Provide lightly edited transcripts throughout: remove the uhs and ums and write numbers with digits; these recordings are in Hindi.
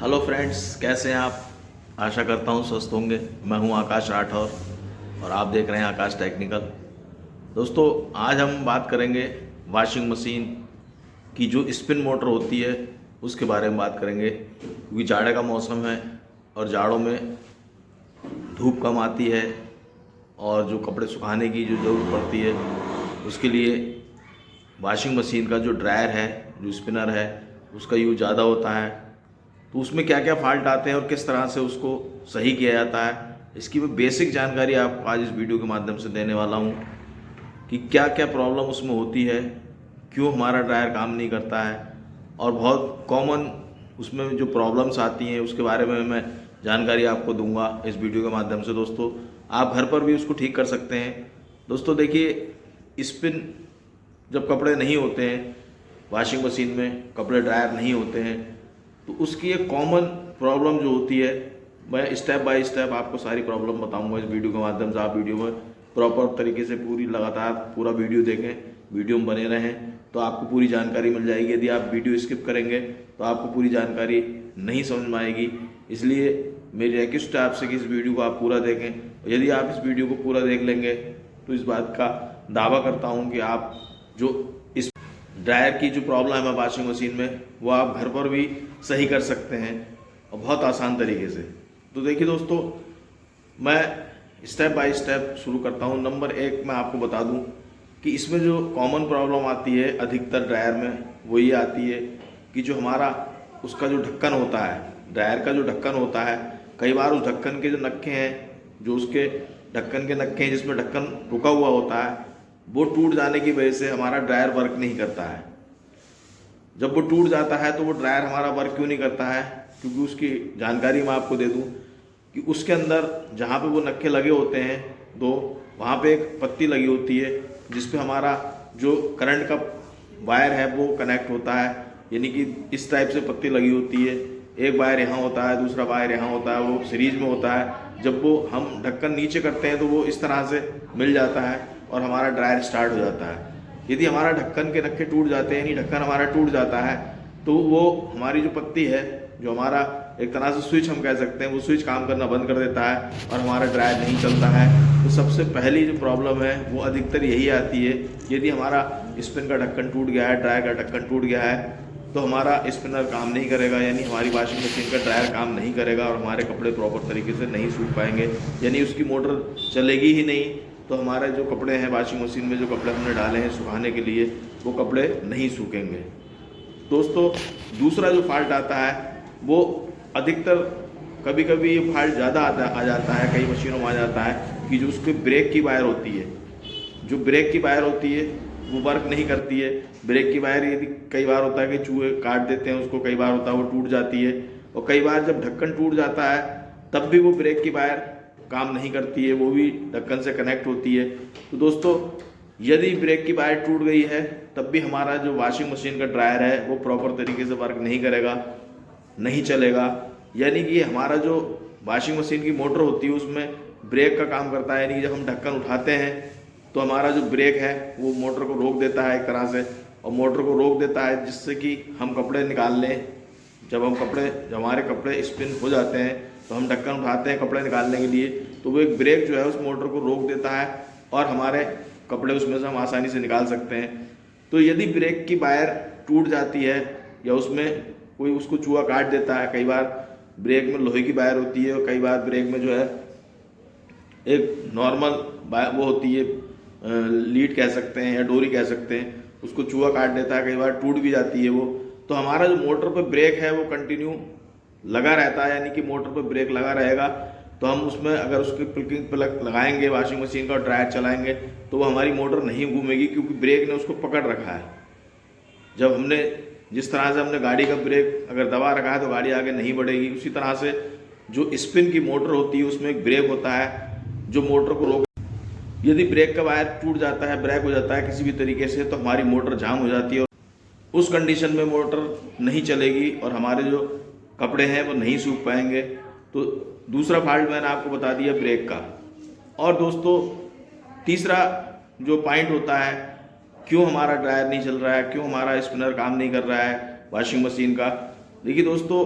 हेलो फ्रेंड्स, कैसे हैं आप। आशा करता हूँ स्वस्थ होंगे। मैं हूँ आकाश राठौर और आप देख रहे हैं आकाश टेक्निकल। दोस्तों, आज हम बात करेंगे वॉशिंग मशीन की जो स्पिन मोटर होती है उसके बारे में बात करेंगे, क्योंकि जाड़े का मौसम है और जाड़ों में धूप कम आती है और जो कपड़े सुखाने की जो ज़रूरत पड़ती है उसके लिए वॉशिंग मशीन का जो ड्रायर है, जो स्पिनर है, उसका यूज़ ज़्यादा होता है। तो उसमें क्या क्या फॉल्ट आते हैं और किस तरह से उसको सही किया जाता है, इसकी मैं बेसिक जानकारी आपको आज इस वीडियो के माध्यम से देने वाला हूँ कि क्या क्या प्रॉब्लम उसमें होती है, क्यों हमारा ड्रायर काम नहीं करता है, और बहुत कॉमन उसमें जो प्रॉब्लम्स आती हैं उसके बारे में मैं जानकारी आपको दूंगा इस वीडियो के माध्यम से। दोस्तों, आप घर पर भी उसको ठीक कर सकते हैं। दोस्तों देखिए, स्पिन जब कपड़े नहीं होते हैं वॉशिंग मशीन में, कपड़े ड्रायर नहीं होते हैं, तो उसकी एक कॉमन प्रॉब्लम जो होती है, मैं स्टेप बाय स्टेप आपको सारी प्रॉब्लम बताऊंगा इस वीडियो के माध्यम से। आप वीडियो में प्रॉपर तरीके से पूरी लगातार पूरा वीडियो देखें, वीडियो में बने रहें तो आपको पूरी जानकारी मिल जाएगी। यदि आप वीडियो स्किप करेंगे तो आपको पूरी जानकारी नहीं समझ में आएगी। इसलिए मेरी रिक्वेस्ट है आपसे कि इस वीडियो को आप पूरा देखें। यदि आप इस वीडियो को पूरा देख लेंगे तो इस बात का दावा करता हूँ कि आप जो इस ड्रायर की जो प्रॉब्लम है वॉशिंग मशीन में, वो आप घर पर भी सही कर सकते हैं और बहुत आसान तरीके से। तो देखिए दोस्तों, मैं स्टेप बाय स्टेप शुरू करता हूँ। नंबर एक मैं आपको बता दूँ कि इसमें जो कॉमन प्रॉब्लम आती है अधिकतर ड्रायर में, वो ये आती है कि जो हमारा उसका जो ढक्कन होता है, ड्रायर का जो ढक्कन होता है, कई बार उस ढक्कन के जो नक्के हैं, जो उसके ढक्कन के नक्के हैं जिसमें ढक्कन रुका हुआ होता है, वो टूट जाने की वजह से हमारा ड्रायर वर्क नहीं करता है। जब वो टूट जाता है तो वो ड्रायर हमारा वर्क क्यों नहीं करता है, क्योंकि उसकी जानकारी मैं आपको दे दूं कि उसके अंदर जहाँ पे वो नक्के लगे होते हैं दो, वहाँ पे एक पत्ती लगी होती है जिस पे हमारा जो करंट का वायर है वो कनेक्ट होता है। यानी कि इस टाइप से पत्ती लगी होती है, एक वायर यहाँ होता है, दूसरा वायर यहाँ होता है, वो सीरीज में होता है। जब वो हम ढक्कन नीचे करते हैं तो वो इस तरह से मिल जाता है और हमारा ड्रायर स्टार्ट हो जाता है। यदि हमारा ढक्कन के नक्के टूट जाते हैं, यानी ढक्कन हमारा टूट जाता है, तो वो हमारी जो पत्ती है, जो हमारा एक तरह से स्विच हम कह सकते हैं, वो स्विच काम करना बंद कर देता है और हमारा ड्रायर नहीं चलता है। तो सबसे पहली जो प्रॉब्लम है वो अधिकतर यही आती है। यदि हमारा स्पिन का ढक्कन टूट गया है, ड्रायर का ढक्कन टूट गया है, तो हमारा स्पिनर काम नहीं करेगा, यानी हमारी वॉशिंग मशीन का ड्रायर काम नहीं करेगा और हमारे कपड़े प्रॉपर तरीके से नहीं सूख पाएंगे, यानी उसकी मोटर चलेगी ही नहीं। तो हमारे जो कपड़े हैं वॉशिंग मशीन में, जो कपड़े हमने डाले हैं सुखाने के लिए, वो कपड़े नहीं सूखेंगे। दोस्तों, दूसरा जो फॉल्ट आता है वो अधिकतर कभी कभी ये फॉल्ट ज़्यादा आ जाता है, कई मशीनों में आ जाता है कि जो उसके ब्रेक की वायर होती है, जो ब्रेक की वायर होती है वो वर्क नहीं करती है। ब्रेक की वायर यदि कई बार होता है कि चूहे काट देते हैं उसको, कई बार होता है वो टूट जाती है, और कई बार जब ढक्कन टूट जाता है तब भी वो ब्रेक की वायर काम नहीं करती है, वो भी ढक्कन से कनेक्ट होती है। तो दोस्तों, यदि ब्रेक की वायर टूट गई है तब भी हमारा जो वॉशिंग मशीन का ड्रायर है वो प्रॉपर तरीके से वर्क नहीं करेगा, नहीं चलेगा। यानी कि हमारा जो वॉशिंग मशीन की मोटर होती है उसमें ब्रेक का काम करता है, यानी कि जब हम ढक्कन उठाते हैं तो हमारा जो ब्रेक है वो मोटर को रोक देता है एक तरह से, और मोटर को रोक देता है जिससे कि हम कपड़े निकाल लें। जब हमारे कपड़े स्पिन हो जाते हैं तो हम ढक्कन उठाते हैं कपड़े निकालने के लिए, तो वो एक ब्रेक जो है उस मोटर को रोक देता है और हमारे कपड़े उसमें से हम आसानी से निकाल सकते हैं। तो यदि ब्रेक की वायर टूट जाती है या उसमें कोई उसको चूहा काट देता है, कई बार ब्रेक में लोहे की वायर होती है और कई बार ब्रेक में जो है एक नॉर्मल वो होती है, लीड कह सकते हैं या डोरी कह सकते हैं, उसको चूहा काट देता है, कई बार टूट भी जाती है वो। तो हमारा जो मोटर पे ब्रेक है वो कंटिन्यू लगा रहता है, यानी कि मोटर पे ब्रेक लगा रहेगा। तो हम उसमें अगर उसकी प्लगिंग प्लग लगाएंगे वॉशिंग मशीन का और ड्रायर चलाएंगे तो वो हमारी मोटर नहीं घूमेगी, क्योंकि ब्रेक ने उसको पकड़ रखा है। जब हमने जिस तरह से हमने गाड़ी का ब्रेक अगर दबा रखा है तो गाड़ी आगे नहीं बढ़ेगी, उसी तरह से जो स्पिन की मोटर होती है उसमें एक ब्रेक होता है जो मोटर को रोक। यदि ब्रेक का वायर टूट जाता है, ब्रेक हो जाता है किसी भी तरीके से, तो हमारी मोटर जाम हो जाती है और उस कंडीशन में मोटर नहीं चलेगी और हमारे जो कपड़े हैं वो नहीं सूख पाएंगे। तो दूसरा फॉल्ट मैंने आपको बता दिया ब्रेक का। और दोस्तों, तीसरा जो पॉइंट होता है, क्यों हमारा ड्रायर नहीं चल रहा है, क्यों हमारा स्पिनर काम नहीं कर रहा है वॉशिंग मशीन का। देखिए दोस्तों,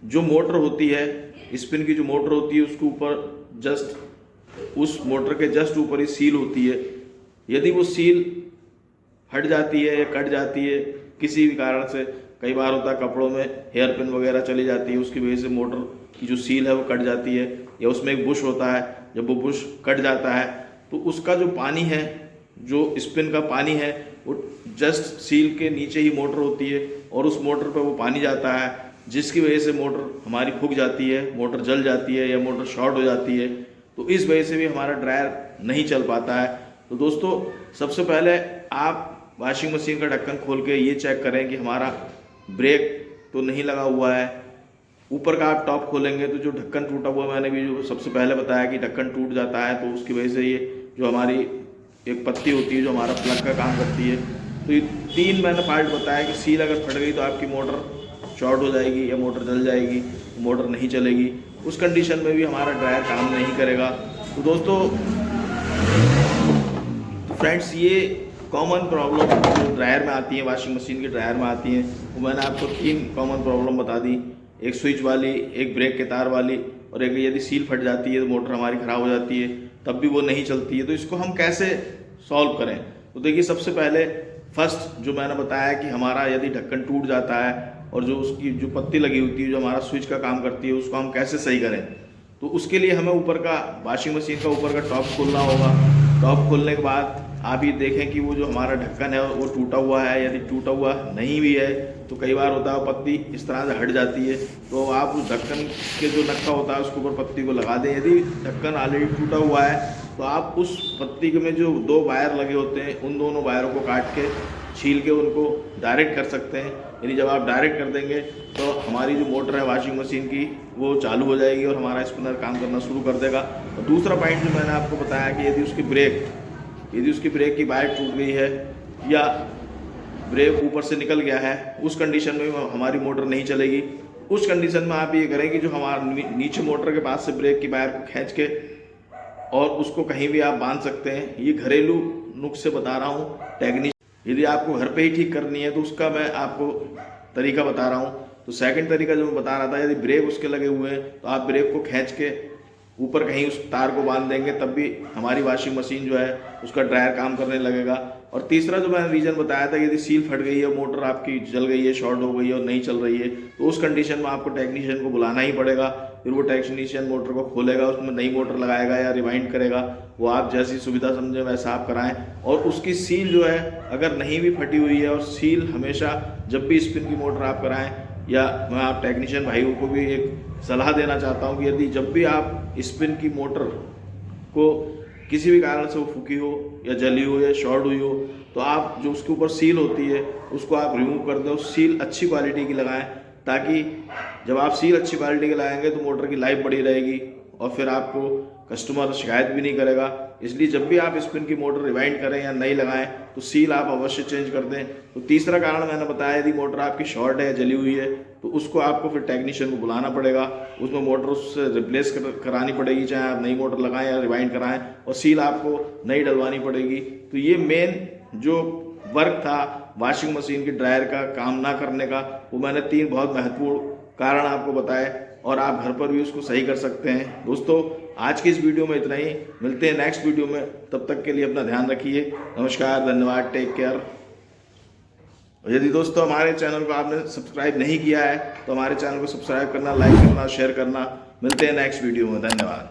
जो मोटर होती है, स्पिन की जो मोटर होती है, उसके ऊपर जस्ट उस मोटर के जस्ट ऊपर ही सील होती है। यदि वो सील हट जाती है या कट जाती है किसी भी कारण से, कई बार होता है कपड़ों में हेयर पिन वगैरह चली जाती है, उसकी वजह से मोटर की जो सील है वो कट जाती है, या उसमें एक बुश होता है, जब वो बुश कट जाता है तो उसका जो पानी है, जो स्पिन का पानी है, वो जस्ट सील के नीचे ही मोटर होती है और उस मोटर पर वो पानी जाता है, जिसकी वजह से मोटर हमारी फूक जाती है, मोटर जल जाती है या मोटर शॉर्ट हो जाती है। तो इस वजह से भी हमारा ड्रायर नहीं चल पाता है। तो दोस्तों, सबसे पहले आप वॉशिंग मशीन का ढक्कन खोल के ये चेक करें कि हमारा ब्रेक तो नहीं लगा हुआ है। ऊपर का आप टॉप खोलेंगे तो जो ढक्कन टूटा हुआ, मैंने भी जो सबसे पहले बताया कि ढक्कन टूट जाता है, तो उसकी वजह से ये जो हमारी एक पत्ती होती है जो हमारा प्लग का काम करती है, तो ये 3 मैंने फॉल्ट बताया कि सील अगर फट गई तो आपकी मोटर शॉर्ट हो जाएगी या मोटर जल जाएगी, मोटर नहीं चलेगी। उस कंडीशन में भी हमारा ड्रायर काम नहीं करेगा। तो दोस्तों, फ्रेंड्स, ये कॉमन प्रॉब्लम जो ड्रायर में आती है, वॉशिंग मशीन के ड्रायर में आती हैं, वो मैंने आपको 3 कॉमन प्रॉब्लम बता दी। एक स्विच वाली, एक ब्रेक के तार वाली, और एक यदि सील फट जाती है तो मोटर हमारी ख़राब हो जाती है, तब भी वो नहीं चलती है। तो इसको हम कैसे सॉल्व करें? तो देखिए, सबसे पहले फर्स्ट जो मैंने बताया कि हमारा यदि ढक्कन टूट जाता है और जो उसकी जो पत्ती लगी होती है जो हमारा स्विच का काम करती है, उसको हम कैसे सही करें? तो उसके लिए हमें ऊपर का, वॉशिंग मशीन का ऊपर का टॉप खोलना होगा। टॉप खोलने के बाद आप ये देखें कि वो जो हमारा ढक्कन है वो टूटा हुआ है। यदि टूटा हुआ नहीं भी है तो कई बार होता है पत्ती इस तरह से हट जाती है, तो आप उस ढक्कन के जो नक्का होता है उसके ऊपर पत्ती को लगा दें। यदि ढक्कन ऑलरेडी टूटा हुआ है तो आप उस पत्ती में जो 2 वायर लगे होते हैं, उन दोनों वायरों को काट के, छील के उनको डायरेक्ट कर सकते हैं। यानी जब आप डायरेक्ट कर देंगे तो हमारी जो मोटर है वॉशिंग मशीन की वो चालू हो जाएगी और हमारा स्पिनर काम करना शुरू कर देगा। और दूसरा पॉइंट जो मैंने आपको बताया कि यदि उसकी ब्रेक की वायर टूट गई है या ब्रेक ऊपर से निकल गया है, उस कंडीशन में हमारी मोटर नहीं चलेगी। उस कंडीशन में आप ये करें कि जो हमारा नीचे मोटर के पास से ब्रेक की वायर को खींच के और उसको कहीं भी आप बांध सकते हैं। ये घरेलू नुस्खे बता रहा हूँ, टेक्निक। यदि आपको घर पे ही ठीक करनी है तो उसका मैं आपको तरीका बता रहा हूँ। तो सेकंड तरीका जो मैं बता रहा था, यदि ब्रेक उसके लगे हुए हैं तो आप ब्रेक को खींच के ऊपर कहीं उस तार को बांध देंगे, तब भी हमारी वॉशिंग मशीन जो है उसका ड्रायर काम करने लगेगा। और तीसरा जो मैंने रीज़न बताया था, यदि सील फट गई है, मोटर आपकी जल गई है, शॉर्ट हो गई है और नहीं चल रही है, तो उस कंडीशन में आपको टेक्नीशियन को बुलाना ही पड़ेगा। फिर वो टेक्नीशियन मोटर को खोलेगा, उसमें नई मोटर लगाएगा या रिवाइंड करेगा। वो आप जैसी सुविधा समझे वैसा आप कराएं। और उसकी सील जो है अगर नहीं भी फटी हुई है, और सील हमेशा जब भी स्पिन की मोटर आप कराएं, या मैं आप टेक्नीशियन भाइयों को भी एक सलाह देना चाहता हूं कि यदि जब भी आप स्पिन की मोटर को किसी भी कारण से वो फूकी हो या जली हो या शॉर्ट हुई हो, तो आप जो उसके ऊपर सील होती है उसको आप रिमूव कर दो। सील अच्छी क्वालिटी की लगाएं, ताकि जब आप सील अच्छी क्वालिटी की लगाएंगे तो मोटर की लाइफ बड़ी रहेगी और फिर आपको कस्टमर शिकायत भी नहीं करेगा। इसलिए जब भी आप स्पिन की मोटर रिवाइंड करें या नई लगाएं तो सील आप अवश्य चेंज कर दें। तो तीसरा कारण मैंने बताया, यदि मोटर आपकी शॉर्ट है या जली हुई है तो उसको आपको फिर टेक्नीशियन को बुलाना पड़ेगा, उसमें मोटर उससे रिप्लेस करानी पड़ेगी, चाहे आप नई मोटर लगाएं या रिवाइंड कराएं, और सील आपको नई डलवानी पड़ेगी। तो ये मेन जो वर्क था वॉशिंग मशीन की ड्रायर का काम ना करने का, वो मैंने 3 बहुत महत्वपूर्ण कारण आपको बताए और आप घर पर भी उसको सही कर सकते हैं। दोस्तों, आज की इस वीडियो में इतना ही। मिलते हैं नेक्स्ट वीडियो में, तब तक के लिए अपना ध्यान रखिए। नमस्कार, धन्यवाद, टेक केयर। और यदि दोस्तों हमारे चैनल को आपने सब्सक्राइब नहीं किया है तो हमारे चैनल को सब्सक्राइब करना, लाइक करना, शेयर करना। मिलते हैं नेक्स्ट वीडियो में, धन्यवाद।